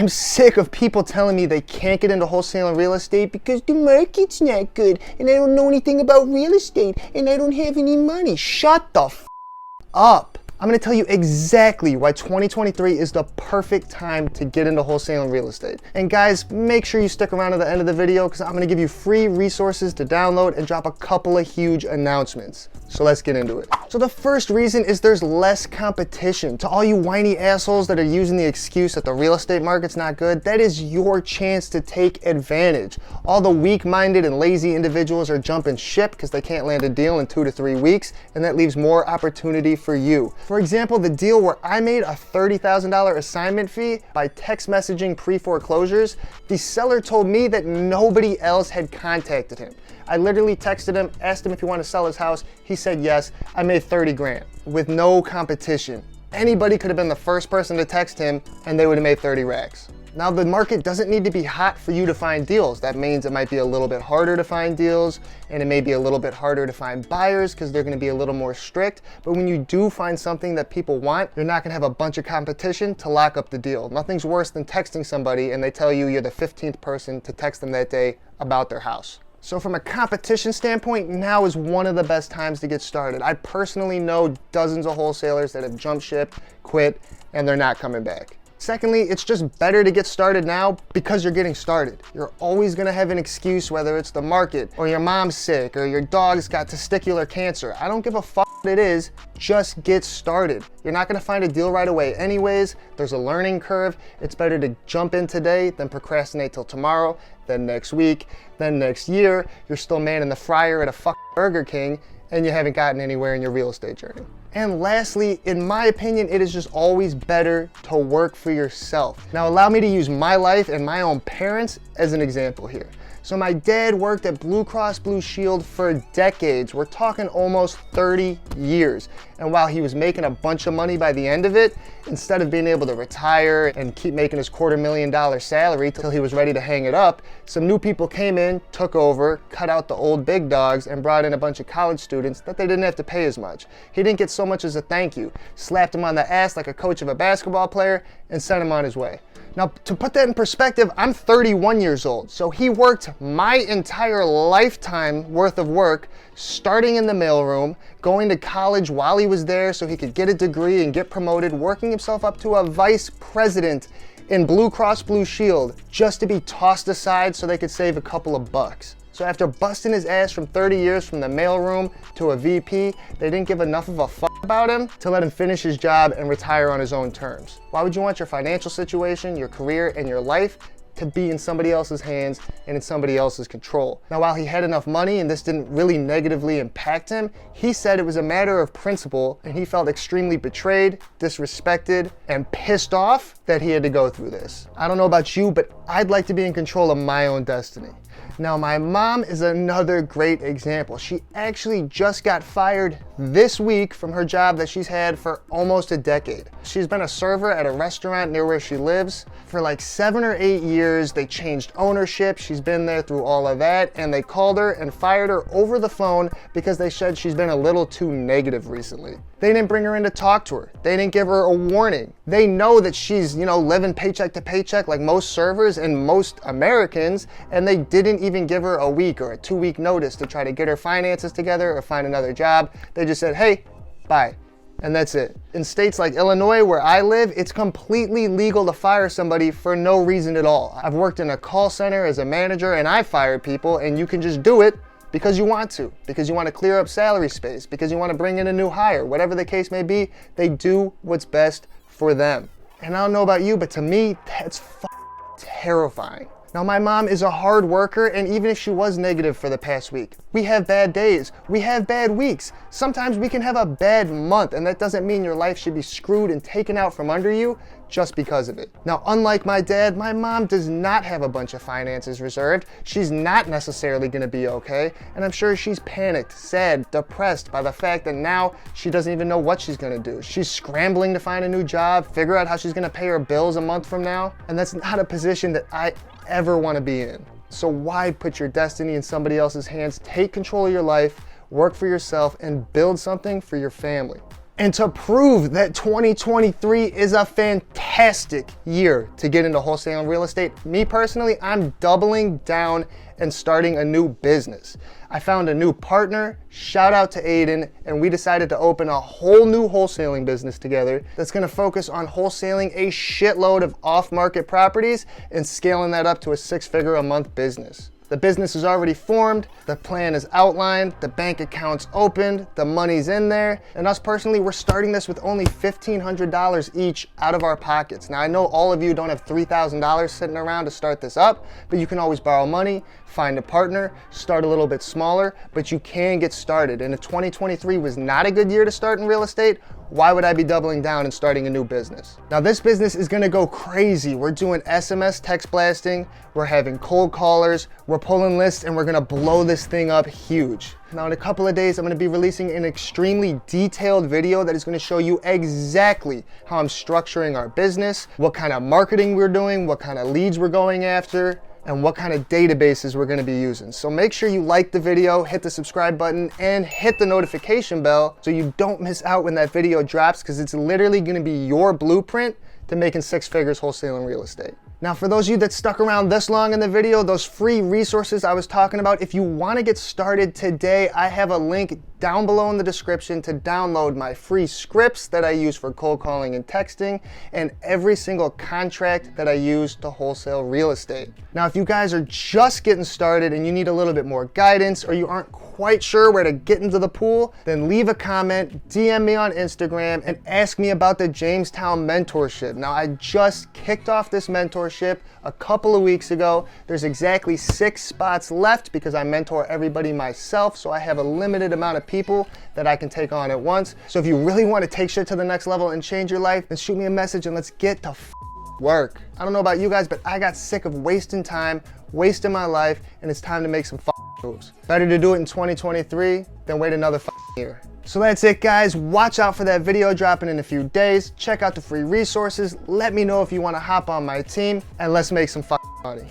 I'm sick of people telling me they can't get into wholesaling real estate because the market's not good and I don't know anything about real estate and I don't have any money. Shut the f up. I'm going to tell you exactly why 2023 is the perfect time to get into wholesaling real estate. And guys, make sure you stick around to the end of the video because I'm going to give you free resources to download and drop a couple of huge announcements. So let's get into it. So the first reason is there's less competition. To all you whiny assholes that are using the excuse that the real estate market's not good, that is your chance to take advantage. All the weak-minded and lazy individuals are jumping ship because they can't land a deal in 2 to 3 weeks, and that leaves more opportunity for you. For example, the deal where I made a $30,000 assignment fee by text messaging pre-foreclosures, the seller told me that nobody else had contacted him. I literally texted him, asked him if he wanted to sell his house. He said yes. I made 30 grand with no competition. Anybody could have been the first person to text him and they would have made 30 racks. Now the market doesn't need to be hot for you to find deals. That means it might be a little bit harder to find deals and it may be a little bit harder to find buyers because they're going to be a little more strict. But when you do find something that people want, you're not going to have a bunch of competition to lock up the deal. Nothing's worse than texting somebody and they tell you you're the 15th person to text them that day about their house. So from a competition standpoint, now is one of the best times to get started. I personally know dozens of wholesalers that have jumped ship, quit, and they're not coming back. Secondly, it's just better to get started now because you're getting started. You're always gonna have an excuse, whether it's the market or your mom's sick or your dog's got testicular cancer. I don't give a fuck what it is, just get started. You're not gonna find a deal right away anyways. There's a learning curve. It's better to jump in today than procrastinate till tomorrow, then next week, then next year. You're still manning the fryer at a fucking Burger King and you haven't gotten anywhere in your real estate journey. And lastly, in my opinion, it is just always better to work for yourself. Now allow me to use my life and my own parents as an example here. So my dad worked at Blue Cross Blue Shield for decades. We're talking almost 30 years. And while he was making a bunch of money by the end of it, instead of being able to retire and keep making his $250,000 salary till he was ready to hang it up, some new people came in, took over, cut out the old big dogs, and brought in a bunch of college students that they didn't have to pay as much. He didn't get so much as a thank you, slapped him on the ass like a coach of a basketball player, and sent him on his way. Now, to put that in perspective, I'm 31 years old, so he worked my entire lifetime worth of work, starting in the mailroom, going to college while he was there so he could get a degree and get promoted, working himself up to a vice president in Blue Cross Blue Shield just to be tossed aside so they could save a couple of bucks. So after busting his ass from 30 years from the mailroom to a VP, they didn't give enough of a fuck about him to let him finish his job and retire on his own terms. Why would you want your financial situation, your career, and your life to be in somebody else's hands and in somebody else's control? Now, while he had enough money and this didn't really negatively impact him, he said it was a matter of principle and he felt extremely betrayed, disrespected, and pissed off that he had to go through this. I don't know about you, but I'd like to be in control of my own destiny. Now, my mom is another great example. She actually just got fired this week from her job that she's had for almost a decade. She's been a server at a restaurant near where she lives for like 7 or 8 years. They changed ownership. She's been there through all of that, and they called her and fired her over the phone because they said she's been a little too negative recently. They didn't bring her in to talk to her. They didn't give her a warning. They know that she's, living paycheck to paycheck like most servers and most Americans, and they didn't even give her a week or a 2-week notice to try to get her finances together or find another job. They just said, hey, bye. And that's it. In states like Illinois, where I live, it's completely legal to fire somebody for no reason at all. I've worked in a call center as a manager and I fired people, and you can just do it because you want to, because you want to clear up salary space, because you want to bring in a new hire, whatever the case may be. They do what's best for them. And I don't know about you, but to me, that's terrifying. Now, my mom is a hard worker, and even if she was negative for the past week, we have bad days, we have bad weeks. Sometimes we can have a bad month, and that doesn't mean your life should be screwed and taken out from under you just because of it. Now, unlike my dad, my mom does not have a bunch of finances reserved. She's not necessarily gonna be okay, and I'm sure she's panicked, sad, depressed by the fact that now she doesn't even know what she's gonna do. She's scrambling to find a new job, figure out how she's gonna pay her bills a month from now, and that's not a position that I ever wanna be in. So why put your destiny in somebody else's hands? Take control of your life, work for yourself, and build something for your family. And to prove that 2023 is a fantastic year to get into wholesaling real estate, me personally, I'm doubling down and starting a new business. I found a new partner, shout out to Aiden, and we decided to open a whole new wholesaling business together that's gonna focus on wholesaling a shitload of off-market properties and scaling that up to a 6-figure-a-month business. The business is already formed, the plan is outlined, the bank account's opened, the money's in there, and us personally, we're starting this with only $1,500 each out of our pockets. Now, I know all of you don't have $3,000 sitting around to start this up, but you can always borrow money, find a partner, start a little bit smaller, but you can get started. And if 2023 was not a good year to start in real estate, why would I be doubling down and starting a new business? Now, this business is gonna go crazy. We're doing SMS text blasting, we're having cold callers, we're pulling lists, and we're gonna blow this thing up huge. Now, in a couple of days, I'm gonna be releasing an extremely detailed video that is gonna show you exactly how I'm structuring our business, what kind of marketing we're doing, what kind of leads we're going after, and what kind of databases we're gonna be using. So make sure you like the video, hit the subscribe button, and hit the notification bell so you don't miss out when that video drops, because it's literally gonna be your blueprint to making 6 figures wholesaling real estate. Now, for those of you that stuck around this long in the video, those free resources I was talking about, if you wanna get started today, I have a link down below in the description to download my free scripts that I use for cold calling and texting, and every single contract that I use to wholesale real estate. Now, if you guys are just getting started and you need a little bit more guidance, or you aren't quite sure where to get into the pool, then leave a comment, DM me on Instagram, and ask me about the Jamestown mentorship. Now, I just kicked off this mentorship a couple of weeks ago. There's exactly 6 spots left because I mentor everybody myself, so I have a limited amount of people that I can take on at once. So if you really want to take shit to the next level and change your life, then shoot me a message and let's get to work. I don't know about you guys, but I got sick of wasting time, wasting my life, and it's time to make some moves. Better to do it in 2023 than wait another year. So that's it, guys. Watch out for that video dropping in a few days. Check out the free resources. Let me know if you want to hop on my team, and let's make some money.